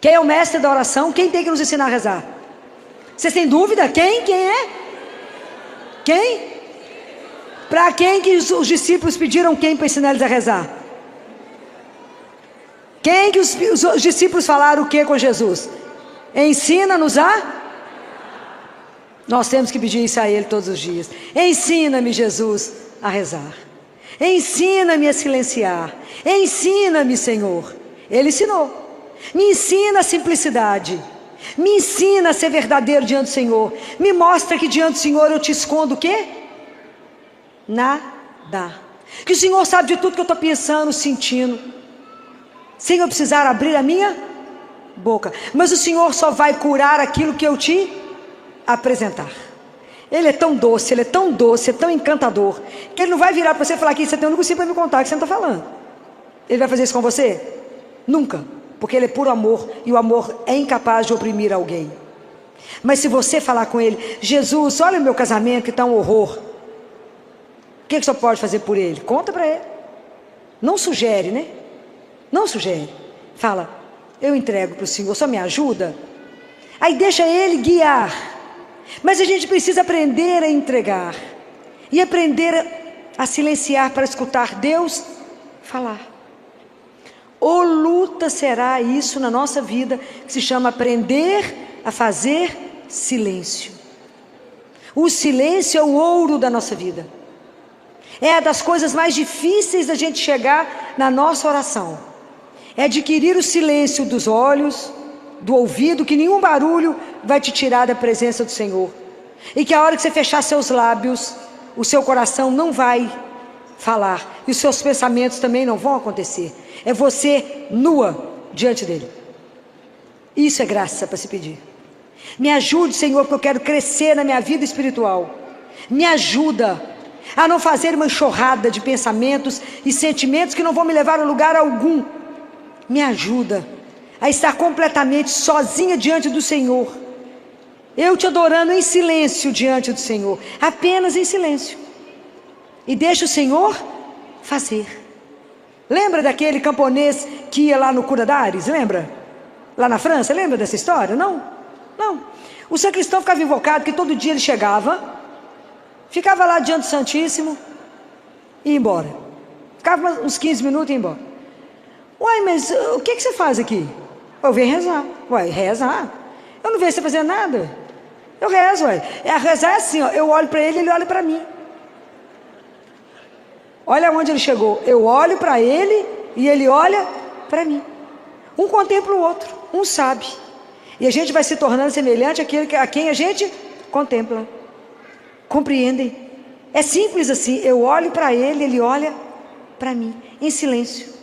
Quem é o mestre da oração? Quem tem que nos ensinar a rezar? Vocês têm dúvida? Quem? Quem é? Quem? Para quem que os discípulos pediram quem para ensinar eles a rezar? Quem que os discípulos falaram o que com Jesus? Ensina-nos a... Nós temos que pedir isso a Ele todos os dias. Ensina-me, Jesus, a rezar. Ensina-me a silenciar. Ensina-me, Senhor. Ele ensinou. Me ensina a simplicidade. Me ensina a ser verdadeiro diante do Senhor. Me mostra que diante do Senhor eu te escondo o quê? Nada. Que o Senhor sabe de tudo que eu estou pensando, sentindo, sem eu precisar abrir a minha boca. Mas o Senhor só vai curar aquilo que eu te apresentar. Ele é tão doce, Ele é tão doce, é tão encantador, que Ele não vai virar para você e falar: aqui você tem um negocinho para me contar que você não está falando. Ele vai fazer isso com você? Nunca. Porque Ele é puro amor, e o amor é incapaz de oprimir alguém. Mas se você falar com Ele: Jesus, olha o meu casamento que está um horror, o que o Senhor pode fazer por ele? Conta para Ele. Não sugere, né? Não sugere. Fala: eu entrego para o Senhor, só me ajuda. Aí deixa Ele guiar. Mas a gente precisa aprender a entregar e aprender a silenciar para escutar Deus falar. Ou luta será isso na nossa vida, que se chama aprender a fazer silêncio. O silêncio é o ouro da nossa vida. É das coisas mais difíceis da gente chegar na nossa oração. É adquirir o silêncio dos olhos, do ouvido, que nenhum barulho vai te tirar da presença do Senhor. E que a hora que você fechar seus lábios, o seu coração não vai falar, e os seus pensamentos também não vão acontecer. É você nua diante dele. Isso é graça para se pedir. Me ajude, Senhor, porque eu quero crescer na minha vida espiritual. Me ajuda a não fazer uma enxurrada de pensamentos e sentimentos que não vão me levar a lugar algum. Me ajuda a estar completamente sozinha diante do Senhor, eu te adorando em silêncio diante do Senhor, apenas em silêncio, e deixa o Senhor fazer. Lembra daquele camponês que ia lá no Cura d'Ares? Lembra? Lá na França, lembra dessa história? Não? Não. O sacristão ficava invocado, que todo dia ele chegava, ficava lá diante do Santíssimo e ia embora. Ficava uns 15 minutos e ia embora. Uai, mas o que você faz aqui? Eu venho rezar. Ué, reza. Eu não vejo você fazer nada. Eu rezo, ué. Rezar é assim, ó, eu olho para ele, ele olha para mim. Olha onde ele chegou. Eu olho para ele e ele olha para mim. Um contempla o outro, um sabe. E a gente vai se tornando semelhante àquele a quem a gente contempla. Compreendem? É simples assim. Eu olho para ele, ele olha para mim, em silêncio.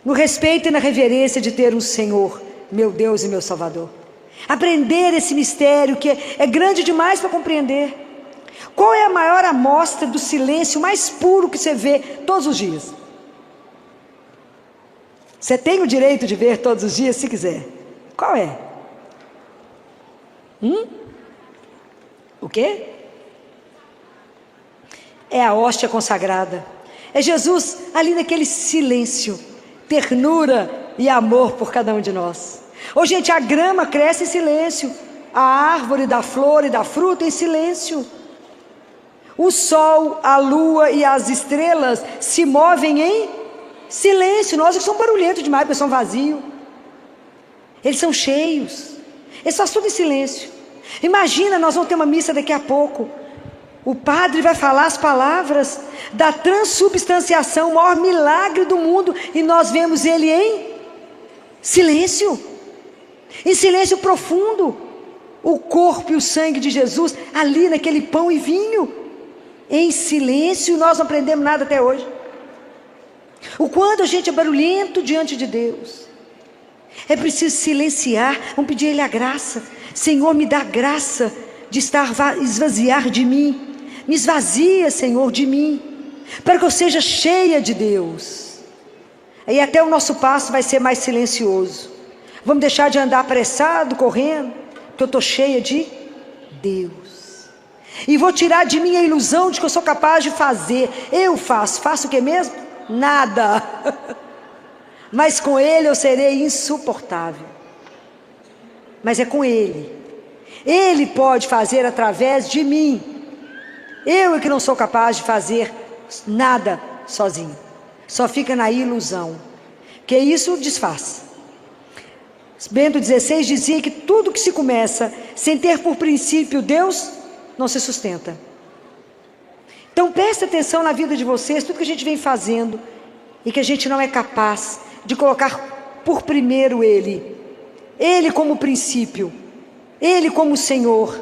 No respeito e na reverência de ter um Senhor, meu Deus e meu Salvador. Aprender esse mistério que é grande demais para compreender. Qual é a maior amostra do silêncio mais puro que você vê todos os dias? Você tem o direito de ver todos os dias, se quiser. Qual é? O quê? É a hóstia consagrada. É Jesus ali naquele silêncio, ternura e amor por cada um de nós. Ô gente, a grama cresce em silêncio. A árvore dá flor e dá fruta em silêncio. O sol, a lua e as estrelas se movem em silêncio. Nós que somos barulhentos demais, porque são vazios. Eles são cheios. Eles fazem tudo em silêncio. Imagina, nós vamos ter uma missa daqui a pouco. O padre vai falar as palavras da transubstanciação, o maior milagre do mundo, e nós vemos ele em silêncio. Em silêncio profundo. O corpo e o sangue de Jesus ali naquele pão e vinho. Em silêncio, nós não aprendemos nada até hoje. O quanto a gente é barulhento diante de Deus. É preciso silenciar. Vamos pedir a Ele a graça. Senhor, me dá graça de esvaziar de mim. Me esvazia, Senhor, de mim, para que eu seja cheia de Deus. Aí até o nosso passo vai ser mais silencioso. Vamos deixar de andar apressado, correndo, porque eu estou cheia de Deus. E vou tirar de mim a ilusão de que eu sou capaz de fazer. Eu faço o que mesmo? Nada. Mas com Ele eu serei insuportável. Mas é com Ele. Ele pode fazer através de mim. Eu é que não sou capaz de fazer nada sozinho. Só fica na ilusão. Que isso desfaz. Bento XVI dizia que tudo que se começa sem ter por princípio Deus, não se sustenta. Então preste atenção na vida de vocês, tudo que a gente vem fazendo e que a gente não é capaz de colocar por primeiro Ele. Ele como princípio, Ele como Senhor,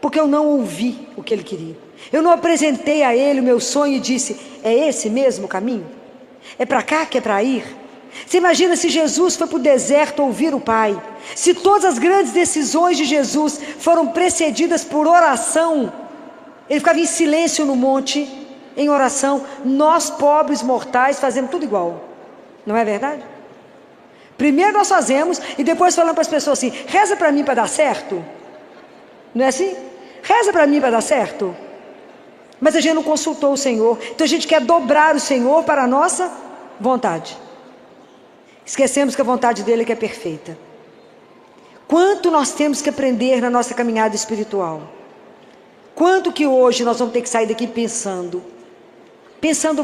porque eu não ouvi o que Ele queria. Eu não apresentei a Ele o meu sonho e disse, é esse mesmo o caminho? É para cá que é para ir? Você imagina se Jesus foi para o deserto ouvir o Pai? Se todas as grandes decisões de Jesus foram precedidas por oração, Ele ficava em silêncio no monte, em oração. Nós pobres mortais fazemos tudo igual, não é verdade? Primeiro nós fazemos e depois falamos para as pessoas assim, reza para mim para dar certo. Não é assim? Reza para mim para dar certo. Mas a gente não consultou o Senhor. Então a gente quer dobrar o Senhor para a nossa vontade. Esquecemos que a vontade dele é que é perfeita. Quanto nós temos que aprender na nossa caminhada espiritual. Quanto que hoje nós vamos ter que sair daqui pensando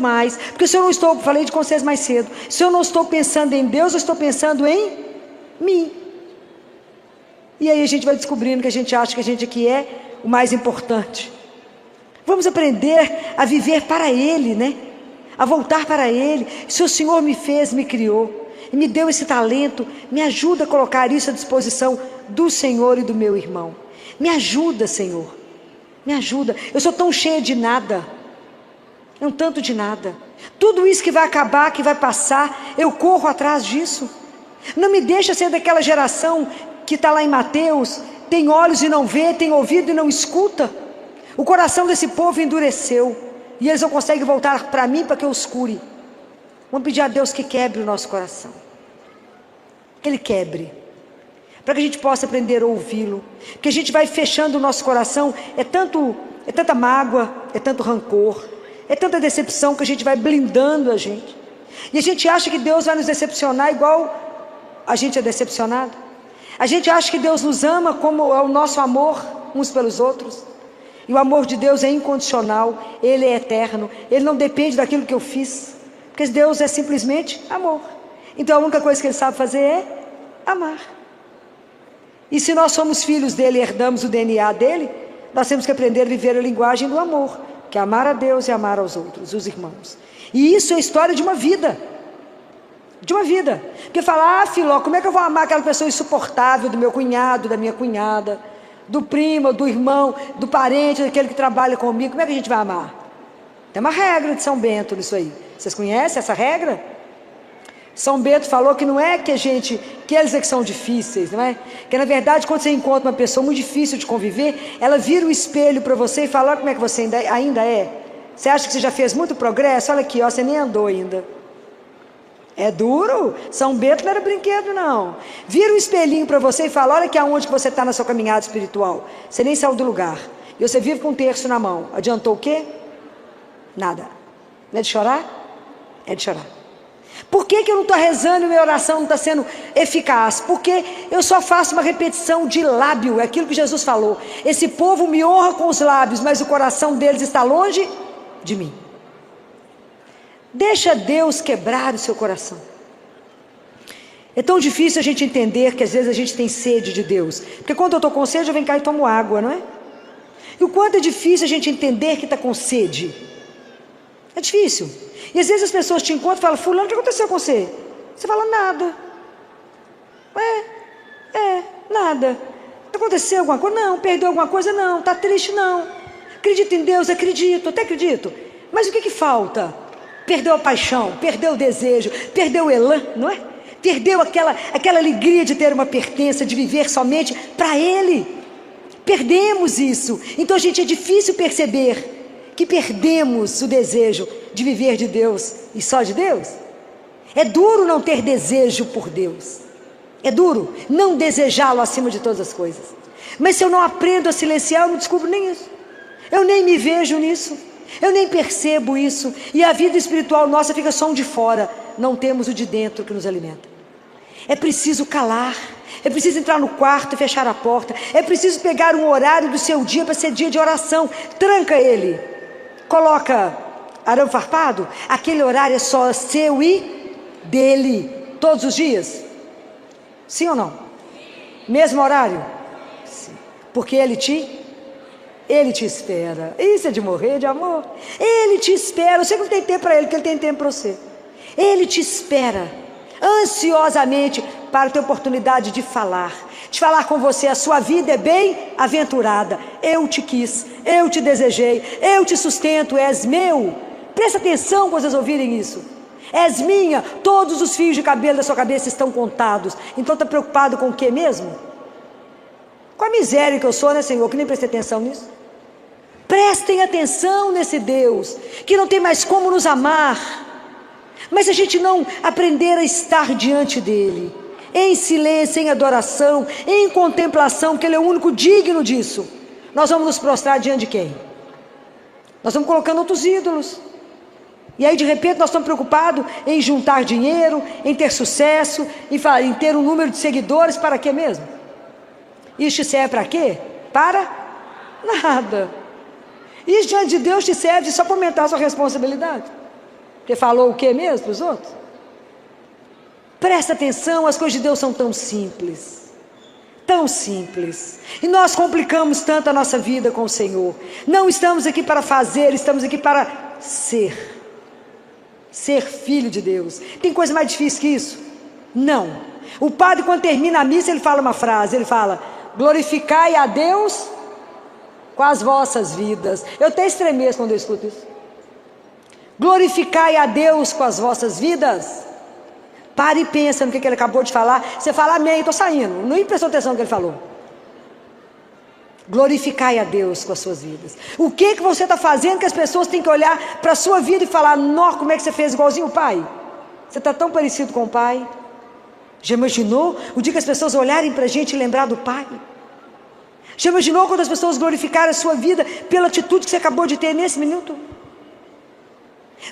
mais. Porque se eu não estou, falei com vocês mais cedo, se eu não estou pensando em Deus, eu estou pensando em mim. E aí a gente vai descobrindo que a gente acha que a gente aqui é o mais importante. Vamos aprender a viver para Ele, né? A voltar para Ele. Se o Senhor me fez, me criou, e me deu esse talento, me ajuda a colocar isso à disposição do Senhor e do meu irmão. Me ajuda, Senhor. Me ajuda. Eu sou tão cheia de nada. É um tanto de nada. Tudo isso que vai acabar, que vai passar, eu corro atrás disso. Não me deixa ser daquela geração que está lá em Mateus, tem olhos e não vê, tem ouvido e não escuta. O coração desse povo endureceu, e eles não conseguem voltar para mim para que eu os cure. Vamos pedir a Deus que quebre o nosso coração, que Ele quebre, para que a gente possa aprender a ouvi-lo. Que a gente vai fechando o nosso coração, é tanta mágoa, é tanto rancor, é tanta decepção, que a gente vai blindando a gente, e a gente acha que Deus vai nos decepcionar igual a gente é decepcionado. A gente acha que Deus nos ama como é o nosso amor uns pelos outros. E o amor de Deus é incondicional, Ele é eterno, Ele não depende daquilo que eu fiz, porque Deus é simplesmente amor. Então a única coisa que Ele sabe fazer é amar. E se nós somos filhos dele e herdamos o DNA dele, nós temos que aprender a viver a linguagem do amor, que é amar a Deus e amar aos outros, os irmãos. E isso é a história de uma vida. De uma vida. Porque fala, Filó, como é que eu vou amar aquela pessoa insuportável do meu cunhado, da minha cunhada, do primo, do irmão, do parente, daquele que trabalha comigo? Como é que a gente vai amar? Tem uma regra de São Bento nisso aí. Vocês conhecem essa regra? São Bento falou que não é que que eles é que são difíceis, não é? Que na verdade, quando você encontra uma pessoa muito difícil de conviver, ela vira o espelho para você e fala, olha como é que você ainda é. Você acha que você já fez muito progresso? Olha aqui, ó, você nem andou ainda. É duro? São Bento não era brinquedo, não. Vira um espelhinho para você e fala, olha aqui aonde que você está na sua caminhada espiritual. Você nem saiu do lugar. E você vive com um terço na mão. Adiantou o quê? Nada. Não é de chorar? É de chorar. Por que eu não estou rezando e minha oração não está sendo eficaz? Porque eu só faço uma repetição de lábio, é aquilo que Jesus falou. Esse povo me honra com os lábios, mas o coração deles está longe de mim. Deixa Deus quebrar o seu coração. É tão difícil a gente entender que às vezes a gente tem sede de Deus. Porque quando eu estou com sede, eu venho cá e tomo água, não é? E o quanto é difícil a gente entender que está com sede. É difícil. E às vezes as pessoas te encontram e falam, fulano, o que aconteceu com você? Você fala, nada. Nada. Aconteceu alguma coisa? Não. Perdeu alguma coisa? Não. Está triste? Não. Acredito em Deus? Acredito. Até acredito. Mas o que falta? Perdeu a paixão, perdeu o desejo, perdeu o elan, não é? Perdeu aquela alegria de ter uma pertença, de viver somente para Ele. Perdemos isso. Então, gente, é difícil perceber que perdemos o desejo de viver de Deus e só de Deus. É duro não ter desejo por Deus. É duro não desejá-lo acima de todas as coisas. Mas se eu não aprendo a silenciar, eu não descubro nem isso. Eu nem me vejo nisso. Eu nem percebo isso. E a vida espiritual nossa fica só um de fora. Não temos o de dentro que nos alimenta. É preciso calar. É preciso entrar no quarto e fechar a porta. É preciso pegar um horário do seu dia para ser dia de oração. Tranca ele. Coloca arame farpado. Aquele horário é só seu e dele. Todos os dias. Sim ou não? Mesmo horário? Sim. Porque ele te espera. Isso é de morrer de amor. Ele te espera. Você não tem tempo para ele, porque ele tem tempo para você. Ele te espera ansiosamente para ter oportunidade de falar com você. A sua vida é bem-aventurada. Eu te quis, eu te desejei, eu te sustento, és meu. Presta atenção quando vocês ouvirem isso. És minha, todos os fios de cabelo da sua cabeça estão contados. Então está preocupado com o que mesmo? Com a miséria que eu sou, né, Senhor? Que nem prestei atenção nisso. Prestem atenção nesse Deus, que não tem mais como nos amar. Mas se a gente não aprender a estar diante dEle, em silêncio, em adoração, em contemplação, que Ele é o único digno disso, nós vamos nos prostrar diante de quem? Nós estamos colocando outros ídolos. E aí de repente nós estamos preocupados em juntar dinheiro, em ter sucesso, em ter um número de seguidores, para quê mesmo? Isso te serve para quê? Para nada. Isso diante de Deus te serve só para aumentar a sua responsabilidade. Porque falou o que mesmo para os outros? Presta atenção, as coisas de Deus são tão simples. Tão simples. E nós complicamos tanto a nossa vida com o Senhor. Não estamos aqui para fazer, estamos aqui para ser. Ser filho de Deus. Tem coisa mais difícil que isso? Não. O padre, quando termina a missa, ele fala uma frase. Ele fala, glorificai a Deus com as vossas vidas. Eu até estremeço quando eu escuto isso. Glorificai a Deus com as vossas vidas. Pare e pensa no que ele acabou de falar. Você fala amém, estou saindo. Não prestou atenção no que ele falou. Glorificai a Deus com as suas vidas. O que você está fazendo que as pessoas têm que olhar para a sua vida e falar, nossa, como é que você fez igualzinho o pai? Você está tão parecido com o pai. Já imaginou o dia que as pessoas olharem para a gente e lembrar do pai? Já imaginou quando as pessoas glorificarem a sua vida pela atitude que você acabou de ter nesse minuto?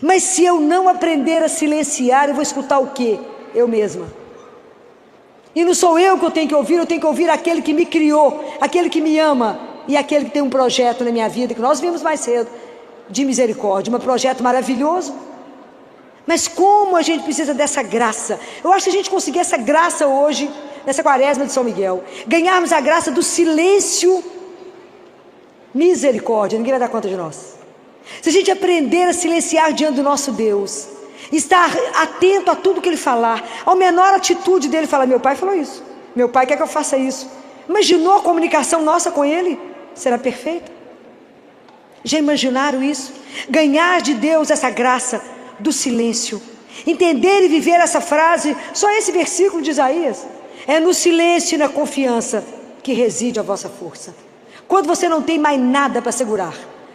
Mas se eu não aprender a silenciar, eu vou escutar o quê? Eu mesma. E não sou eu que eu tenho que ouvir aquele que me criou, aquele que me ama e aquele que tem um projeto na minha vida, que nós vimos mais cedo, de misericórdia, um projeto maravilhoso. Mas como a gente precisa dessa graça? Eu acho que a gente conseguir essa graça hoje nessa quaresma de São Miguel, ganharmos a graça do silêncio. Misericórdia, ninguém vai dar conta de nós. Se a gente aprender a silenciar diante do nosso Deus, estar atento a tudo que Ele falar, ao menor atitude dele, falar: meu pai falou isso, meu pai quer que eu faça isso. Imaginou a comunicação nossa com Ele? Será perfeita? Já imaginaram isso? Ganhar de Deus essa graça do silêncio, entender e viver essa frase, só esse versículo de Isaías: é no silêncio e na confiança que reside a vossa força. Quando você não tem mais nada para segurar,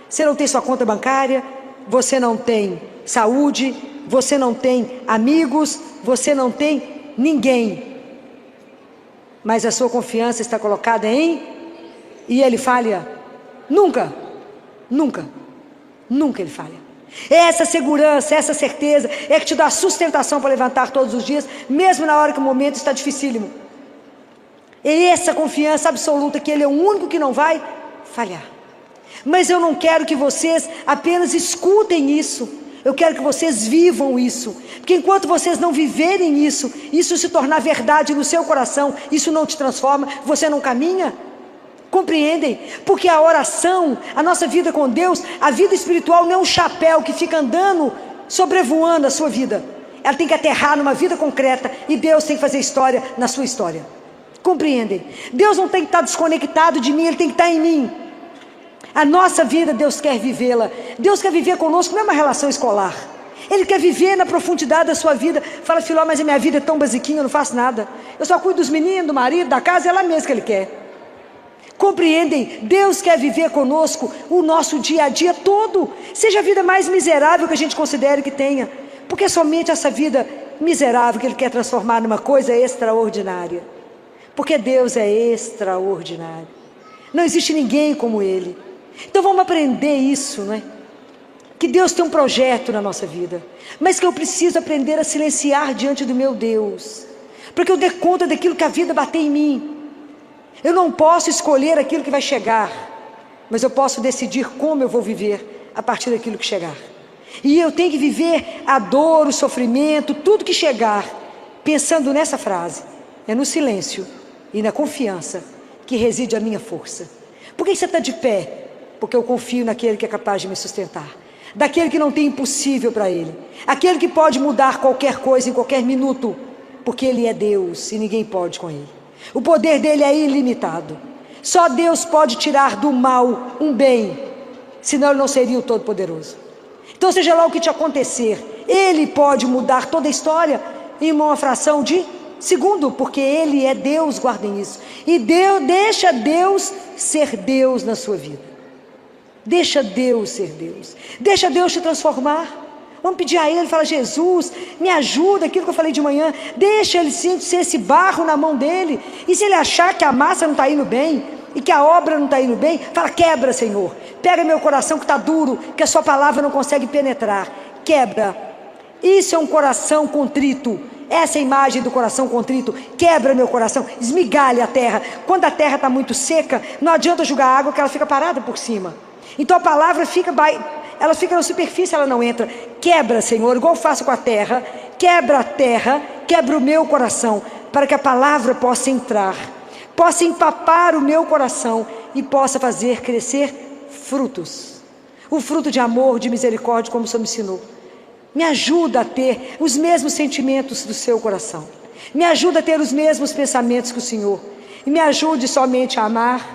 você não tem sua conta bancária, você não tem saúde, você não tem amigos, você não tem ninguém, mas a sua confiança está colocada em... E Ele falha? Nunca, nunca, nunca Ele falha. Essa segurança, essa certeza é que te dá sustentação para levantar todos os dias, mesmo na hora que o momento está dificílimo. É essa confiança absoluta que Ele é o único que não vai falhar. Mas eu não quero que vocês apenas escutem isso, eu quero que vocês vivam isso, porque enquanto vocês não viverem isso, isso se tornar verdade no seu coração, isso não te transforma, você não caminha. Compreendem? Porque a oração, a nossa vida com Deus, a vida espiritual não é um chapéu que fica andando, sobrevoando a sua vida. Ela tem que aterrar numa vida concreta, e Deus tem que fazer história na sua história. Compreendem? Deus não tem que estar desconectado de mim, Ele tem que estar em mim. A nossa vida, Deus quer vivê-la. Deus quer viver conosco, não é uma relação escolar. Ele quer viver na profundidade da sua vida. Fala: Filó, mas a minha vida é tão basiquinha, eu não faço nada. Eu só cuido dos meninos, do marido, da casa, é ela mesma que Ele quer. Compreendem? Deus quer viver conosco o nosso dia a dia todo. Seja a vida mais miserável que a gente considere que tenha. Porque é somente essa vida miserável que Ele quer transformar numa coisa extraordinária. Porque Deus é extraordinário. Não existe ninguém como Ele. Então vamos aprender isso, não é? Que Deus tem um projeto na nossa vida, mas que eu preciso aprender a silenciar diante do meu Deus, para que eu dê conta daquilo que a vida bater em mim. Eu não posso escolher aquilo que vai chegar, mas eu posso decidir como eu vou viver a partir daquilo que chegar. E eu tenho que viver a dor, o sofrimento, tudo que chegar, pensando nessa frase: é no silêncio e na confiança que reside a minha força. Por que você está de pé? Porque eu confio naquele que é capaz de me sustentar, daquele que não tem impossível para Ele, aquele que pode mudar qualquer coisa em qualquer minuto, porque Ele é Deus e ninguém pode com Ele. O poder dele é ilimitado. Só Deus pode tirar do mal um bem, senão Ele não seria o Todo-Poderoso. Então, seja lá o que te acontecer, Ele pode mudar toda a história em uma fração de segundo, porque Ele é Deus, guardem isso. E deixa Deus ser Deus na sua vida. Deixa Deus ser Deus. Deixa Deus te transformar. Vamos pedir a Ele, fala: Jesus, me ajuda, aquilo que eu falei de manhã. Deixa Ele ser esse barro na mão dEle. E se Ele achar que a massa não está indo bem, e que a obra não está indo bem, fala: quebra, Senhor. Pega meu coração que está duro, que a sua palavra não consegue penetrar. Quebra. Isso é um coração contrito. Essa é a imagem do coração contrito. Quebra meu coração, esmigalha a terra. Quando a terra está muito seca, não adianta jogar água, que ela fica parada por cima. Então a palavra fica na superfície, ela não entra. Quebra, Senhor, igual eu faço com a terra. Quebra a terra, quebra o meu coração, para que a palavra possa entrar, possa empapar o meu coração e possa fazer crescer frutos. O fruto de amor, de misericórdia, como o Senhor me ensinou. Me ajuda a ter os mesmos sentimentos do seu coração. Me ajuda a ter os mesmos pensamentos que o Senhor. E me ajude somente a amar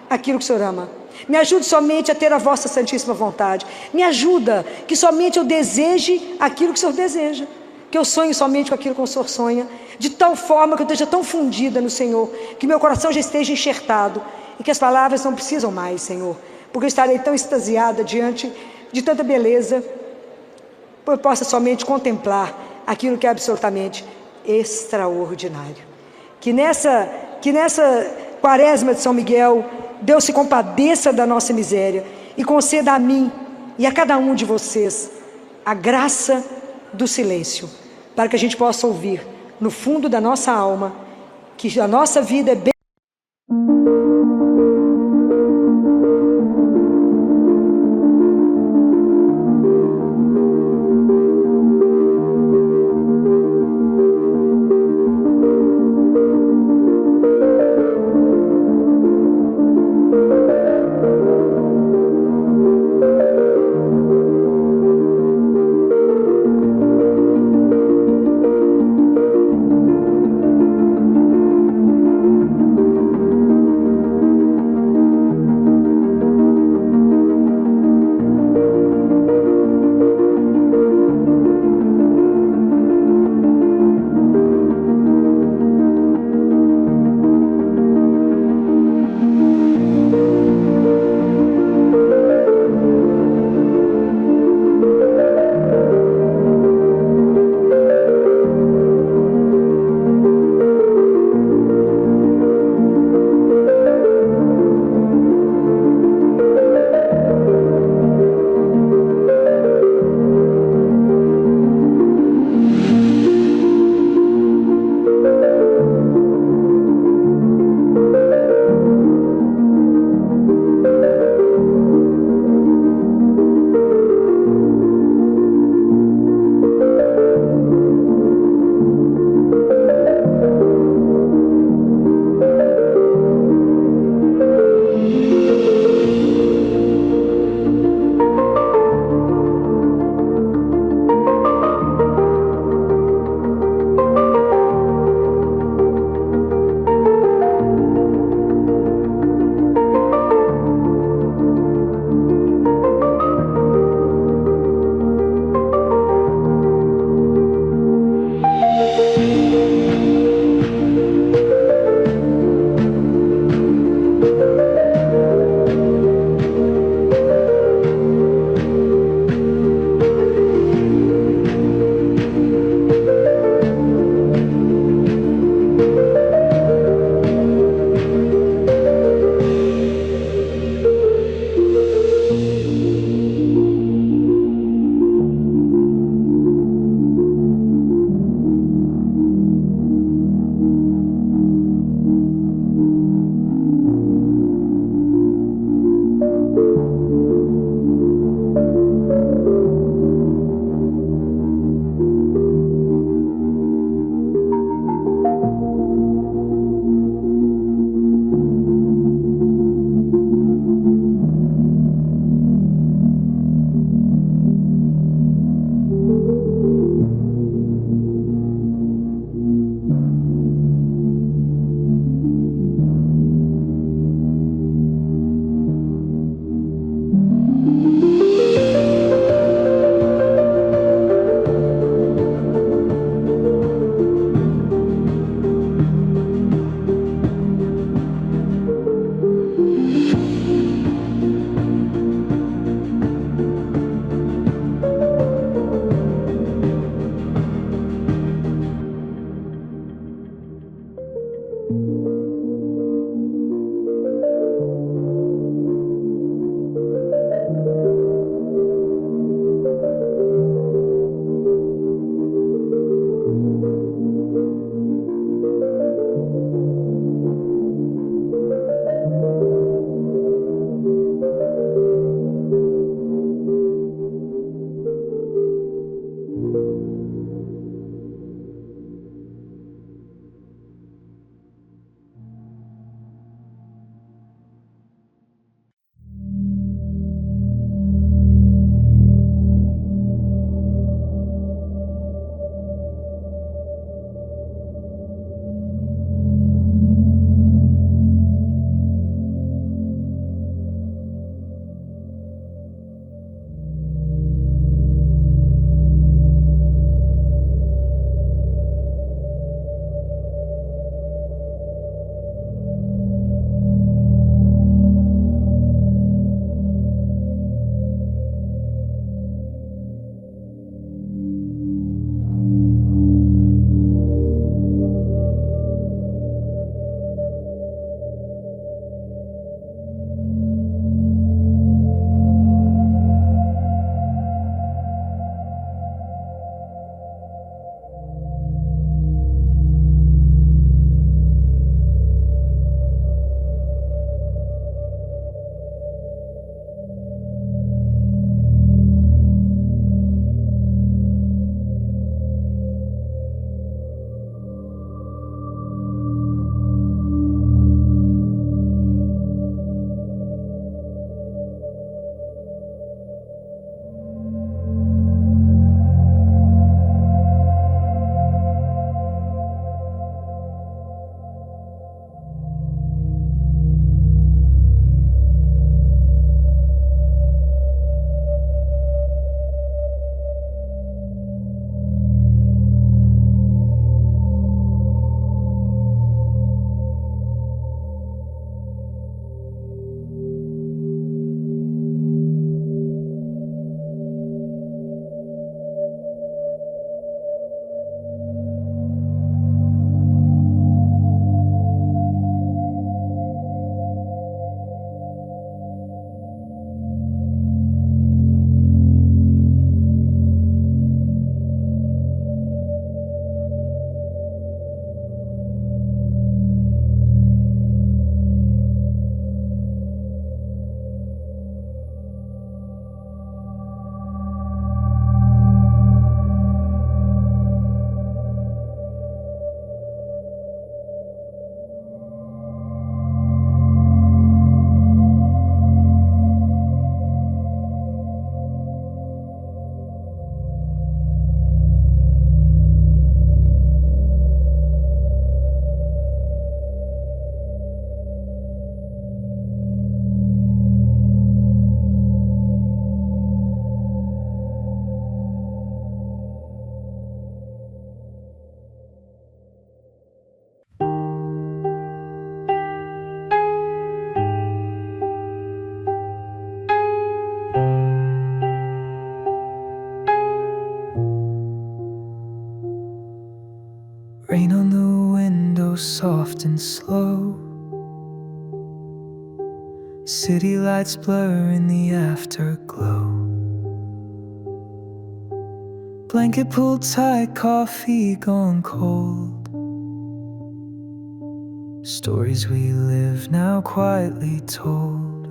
aquilo que o Senhor ama. Me ajude somente a ter a vossa santíssima vontade. Me ajuda que somente eu deseje aquilo que o Senhor deseja. Que eu sonhe somente com aquilo que o Senhor sonha. De tal forma que eu esteja tão fundida no Senhor, que meu coração já esteja enxertado. E que as palavras não precisam mais, Senhor. Porque eu estarei tão extasiada diante de tanta beleza. Eu possa somente contemplar aquilo que é absolutamente extraordinário. Que nessa quaresma de São Miguel, Deus se compadeça da nossa miséria e conceda a mim e a cada um de vocês a graça do silêncio, para que a gente possa ouvir no fundo da nossa alma que a nossa vida é bem soft and slow. City lights blur in the afterglow. Blanket pulled tight, coffee gone cold. Stories we live now quietly told.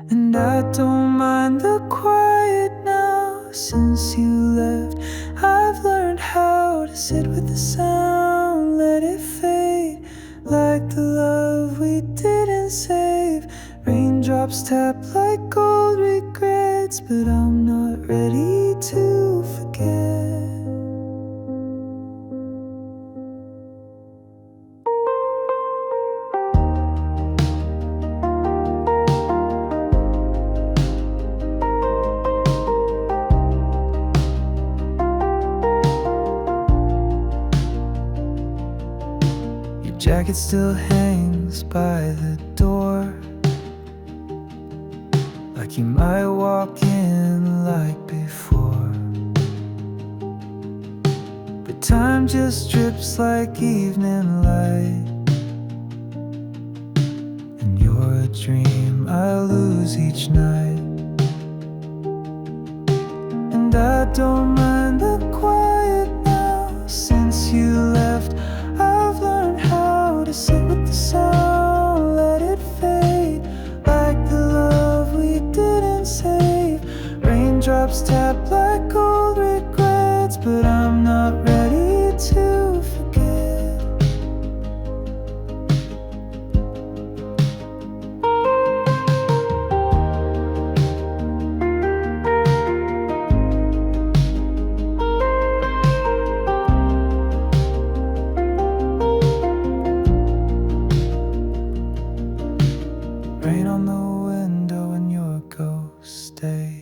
And I don't mind the quiet now. Since you left, I've learned how to sit with the sound, let it fade like the love we didn't save. Raindrops tap like gold regrets, but I'm not ready to forget. Your jacket still hangs by the door, like you might walk in like before. But time just drips like evening light, and you're a dream I lose each night. And I don't mind the quiet now. Since you left, I've learned how to sit with the sound, let it fade like the love we didn't save. Raindrops tap like old regrets, but I'm not ready to forget. Rain on the window and your ghost stays.